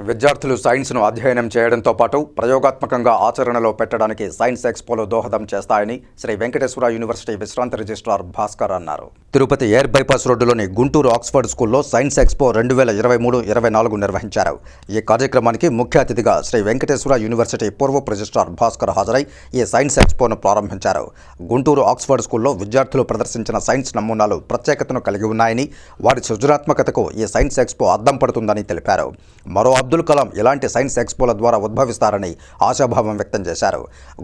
విద్యార్థులు సైన్స్ను అధ్యయనం చేయడంతో పాటు ప్రయోగాత్మకంగా ఆచరణలో పెట్టడానికి సైన్స్ ఎక్స్పోలో దోహదం చేస్తాయని శ్రీ వెంకటేశ్వర యూనివర్సిటీ విశ్రాంత రిజిస్ట్రార్ భాస్కర్ అన్నారు. తిరుపతి ఎయిర్ బైపాస్ రోడ్డులోని గుంటూరు ఆక్స్ఫర్డ్ స్కూల్లో సైన్స్ ఎక్స్పో 2023-24 నిర్వహించారు. ఈ కార్యక్రమానికి ముఖ్య అతిథిగా శ్రీ వెంకటేశ్వర యూనివర్సిటీ పూర్వపు రిజిస్ట్రార్ భాస్కర్ హాజరై ఈ సైన్స్ ఎక్స్పోను ప్రారంభించారు. గుంటూరు ఆక్స్ఫర్డ్ స్కూల్లో విద్యార్థులు ప్రదర్శించిన సైన్స్ నమూనాలు ప్రత్యేకతను కలిగి ఉన్నాయని, వారి సృజనాత్మకతకు ఈ సైన్స్ ఎక్స్పో అద్దం పడుతుందని తెలిపారు. మరో అబ్దుల్ కలాం ఇలాంటి సైన్స్ ఎక్స్పోల ద్వారా ఉద్భవిస్తారని ఆశాభావం వ్యక్తం చేశారు.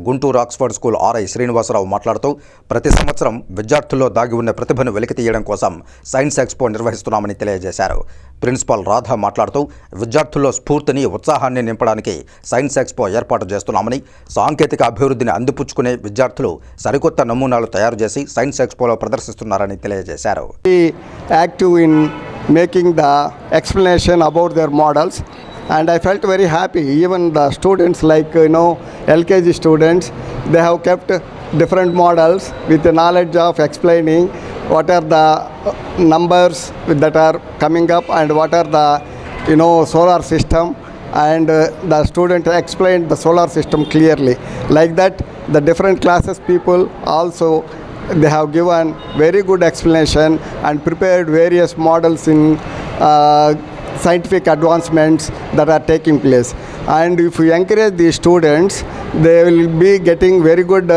Guntur Oxford school RI Srinivasarao మాట్లాడుతూ, ప్రతి సంవత్సరం విద్యార్థుల్లో దాగి ఉన్న ప్రతిభను వెలికితీయడం కోసం సైన్స్ ఎక్స్పో నిర్వహిస్తున్నామని తెలియజేశారు. ప్రిన్సిపాల్ రాధ మాట్లాడుతూ, విద్యార్థుల్లో స్ఫూర్తిని, ఉత్సాహాన్ని నింపడానికి సైన్స్ ఎక్స్పో ఏర్పాటు చేస్తున్నామని, సాంకేతిక అభివృద్ధిని అందిపుచ్చుకునే విద్యార్థులు సరికొత్త నమూనాలు తయారు చేసి సైన్స్ ఎక్స్పోలో ప్రదర్శిస్తున్నారని తెలియజేశారు. Making the explanation about their models, and I felt very happy. Even the students, like LKG students, they have kept different models with the knowledge of explaining what are the numbers that are coming up and what are the solar system, and the student explained the solar system clearly. Like that, the different classes people also, they have given very good explanation and prepared various models in scientific advancements that are taking place. And if we encourage the students, they will be getting very good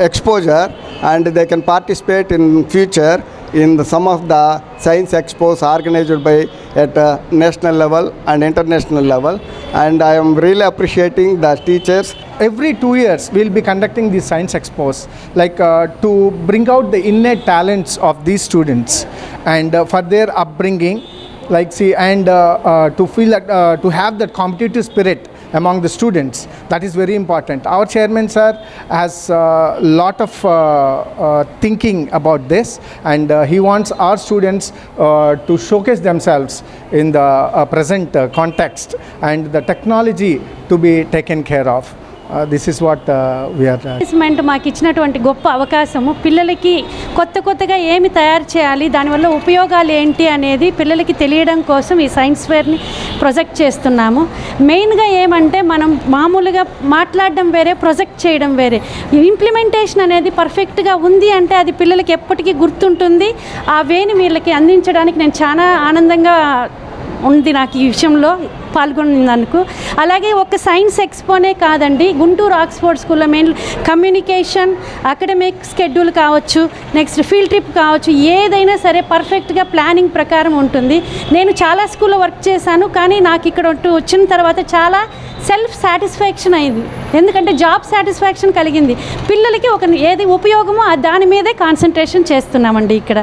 exposure, and they can participate in future in some of the science expos organized by at national level and international level. And I am really appreciating the teachers. Every 2 years we'll be conducting these science expos, like to bring out the innate talents of these students and for their upbringing, to feel that to have that competitive spirit among the students. That is very important. Our chairman sir has a lot of thinking about this, and he wants our students to showcase themselves in the present context, and the technology to be taken care of. This is what we are. మాకు ఇచ్చినటువంటి గొప్ప అవకాశము, పిల్లలకి కొత్తగా ఏమి తయారు చేయాలి, దానివల్ల ఉపయోగాలు ఏంటి అనేది పిల్లలకి తెలియడం కోసం ఈ సైన్స్ ఫేర్ని ప్రొజెక్ట్ చేస్తున్నాము. మెయిన్గా ఏమంటే, మనం మామూలుగా మాట్లాడడం వేరే, ప్రొజెక్ట్ చేయడం వేరే. ఇంప్లిమెంటేషన్ అనేది పర్ఫెక్ట్గా ఉంది అంటే అది పిల్లలకి ఎప్పటికీ గుర్తుంటుంది. ఆ వేని వీళ్ళకి అందించడానికి నేను చాలా ఆనందంగా ఉంది నాకు ఈ విషయంలో పాల్గొన్నందుకు. అలాగే ఒక సైన్స్ ఎక్స్పోనే కాదండి, గుంటూరు ఆక్స్ఫర్డ్ స్కూల్లో మెయిన్ కమ్యూనికేషన్, అకాడమిక్ స్కెడ్యూల్ కావచ్చు, నెక్స్ట్ ఫీల్డ్ ట్రిప్ కావచ్చు, ఏదైనా సరే పర్ఫెక్ట్గా ప్లానింగ్ ప్రకారం ఉంటుంది. నేను చాలా స్కూల్లో వర్క్ చేశాను, కానీ నాకు ఇక్కడ వచ్చిన తర్వాత చాలా సెల్ఫ్ సాటిస్ఫాక్షన్ అయింది. ఎందుకంటే జాబ్ సాటిస్ఫాక్షన్ కలిగింది. పిల్లలకి ఏది ఉపయోగమో దాని మీదే కాన్సన్ట్రేషన్ చేస్తున్నామండి ఇక్కడ.